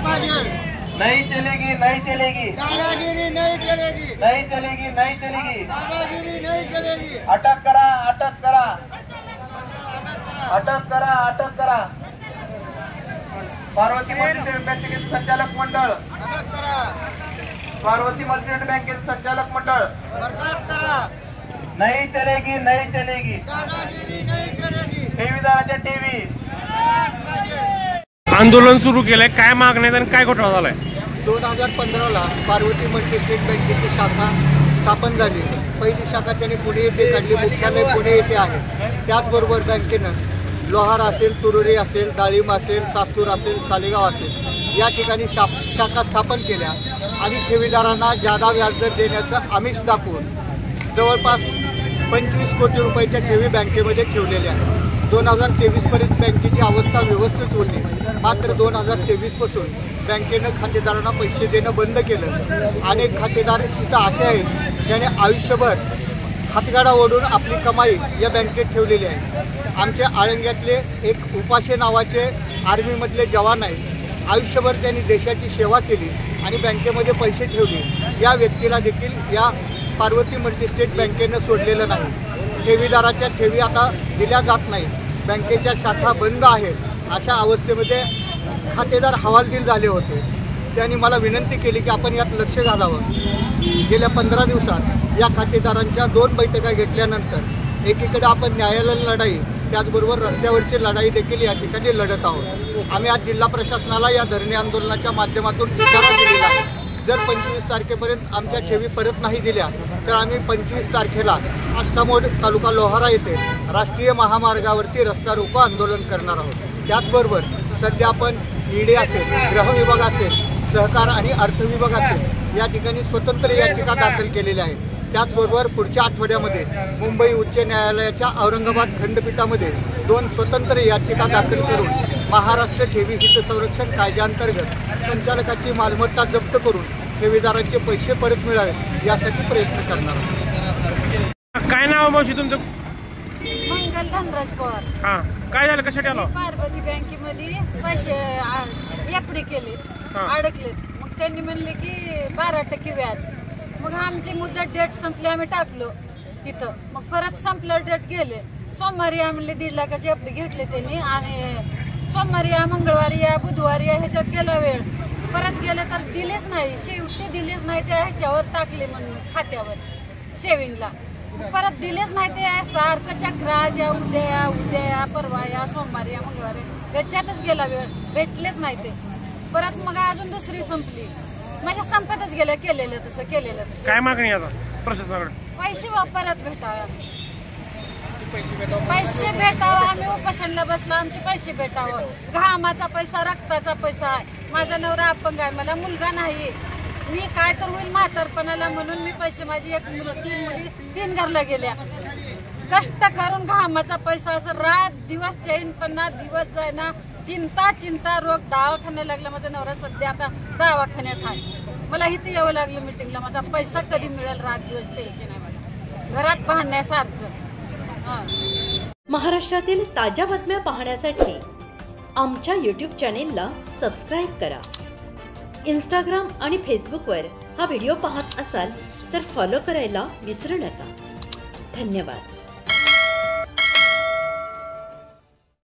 नहीं चलेगी, नहीं चलेगी, दादागिरी नहीं चलेगी, नहीं चलेगी, नहीं चलेगी, दादागिरी नहीं चलेगी। अटक करा, अटक करा, अटक करा, अटक करा। पार्वती मल्टीनेट बँकेचे संचालक मंडळ, अटक करा, पार्वती मल्टीनेट बँकेचे संचालक मंडळ, बरखास्त करा। नहीं चलेगी, नहीं चलेगी, दादागिरी नहीं चलेगी। ठेवीदाराच्या ठेवी। आंदोलन सुरू केलंय, काय मागण्यात आणि काय घोटाळा झालाय? 2015ला पार्वती मल्टीस्टेट बँकेची शाखा स्थापन झाली। पहिली शाखा त्यांनी पुणे येथे काढली, मुख्यालय पुणे येथे आहे। त्याचबरोबर बँकेनं लोहार असेल, तुरुडी असेल, डाळिंब असेल, सास्तूर असेल, सालेगाव असेल या ठिकाणी शाखा स्थापन केल्या आणि ठेवीदारांना जादा व्याजदर देण्याचं आमिष दाखवून जवळपास 25 कोटी रुपयाच्या ठेवी बँकेमध्ये ठेवलेल्या आहेत। 2023 पर्यंत बँकेची अवस्था व्यवस्थित होती, मात्र 2023 पासून बँकेनं खातेदारांना पैसे देणं बंद केलं। अनेक खातेदार इथं असे आहेत ज्याने आयुष्यभर हातगाडा ओढून आपली कमाई या बँकेत ठेवलेली आहे। आमच्या आळंग्यातले एक उपाशे नावाचे आर्मीमधले जवान आहेत, आयुष्यभर त्यांनी देशाची सेवा केली आणि बँकेमध्ये पैसे ठेवले। या व्यक्तीला देखील या पार्वती मल्टीस्टेट बँकेनं सोडलेलं नाही। ठेवीदाराच्या ठेवी आता दिल्या जात नाही, बँकेच्या शाखा बंद आहेत। अशा अवस्थेमध्ये खातेदार हवालदिल झाले होते। त्यांनी मला विनंती केली की आपण यात लक्ष घालावं। गेल्या 15 दिवसात या खातेदारांच्या 2 बैठका घेतल्यानंतर एकीकडे आपण न्यायालयीन लढाई, त्याचबरोबर रस्त्यावरची लढाई देखील या ठिकाणी लढत आहोत। आम्ही आज जिल्हा प्रशासनाला या धरणे आंदोलनाच्या माध्यमातून इशारा दिलेला आहे। जर 25 तारखेपर्यंत आमच्या ठेवी परत नाही दिल्या तर आम्ही 25 तारखेला आष्टामोड तालुका लोहारा येथे राष्ट्रीय महामार्गावरती रस्ता रोको आंदोलन करणार आहोत। त्याचबरोबर सध्या आपण ईडी असेल, गृह विभाग असेल, सहकार आणि अर्थ विभाग असेल या ठिकाणी स्वतंत्र याचिका दाखल केलेल्या आहेत। त्याचबरोबर पुढच्या आठवड्यामध्ये मुंबई उच्च न्यायालयाच्या औरंगाबाद खंडपीठामध्ये 2 स्वतंत्र याचिका दाखल करून महाराष्ट्र ठेवी हित संरक्षण कायद्याअंतर्गत संचालकाची मालमत्ता जप्त करून ठेवीदारांचे पैसे परत मिळावे यासाठी प्रयत्न करणार आहोत। काय नाव मावशी तुमचं? मंगल धनराज पवार। हा, काय झालं, कशासाठी आलो? पार्वती बँकेमध्ये पैसे एफडी केले, अडकले। मग त्यांनी म्हणले की 12% व्याज। मग आमची मुदत डेट संपली, आम्ही टाकलो तिथं। मग परत संपलं, डेट गेले। सोमवारी आम्ही 1.5 लाखाची एफडी घेतली त्यांनी आणि सोमवारी या, मंगळवारी या, बुधवारी या, ह्याच्यात गेला वेळ। परत गेले तर दिलेच नाही, शेवटी दिलेच नाही, त्या ह्याच्यावर टाकले म्हणून खात्यावर सेविंगला। परत दिलेच नाही, ते सारखं चक्राज या, उद्या या, उद्या या, परवा या, सोमवारी या, मंगळवारी त्याच्यातच गेला वेळ, भेटलेच नाही ते। परत मग अजून दुसरी संपली, माझ्या संपतच गेल्या, केलेलं तसं केलेलं तसं। काय मागणी आता प्रशासनाकडे? पैसे परत भेटावे, पैसे भेटावं। आम्ही उपोषणला बसलो, आमचे पैसे भेटावं। घामाचा पैसा, रक्ताचा पैसा आहे। माझा नवरा अपंग आहे, मला मुलगा नाही, मी काय तर होईल म्हातारपणाला म्हणून मी पैसे, माझी 1 मुलं, 3 मुली, 3 घरला गेल्या। कष्ट करून घामाचा पैसा, असं रात दिवस चैनपणा, दिवस जायना, चिंता चिंता, रोग, दवाखान्यात लागला। माझा नवरा सध्या आता दवाखान्यात आहे, मला इथे यावं लागलं मीटिंगला। माझा पैसा कधी मिळेल, रात दिवस टेन्शन आहे मला, घरात पाहण्यासारखं। महाराष्ट्रातील ताज्या बातम्या पाहण्यासाठी आमच्या YouTube चॅनेलला सबस्क्राईब करा। इंस्टाग्राम आणि फेसबुकवर हा व्हिडिओ पाहत असाल तर फॉलो करायला विसरू नका। धन्यवाद।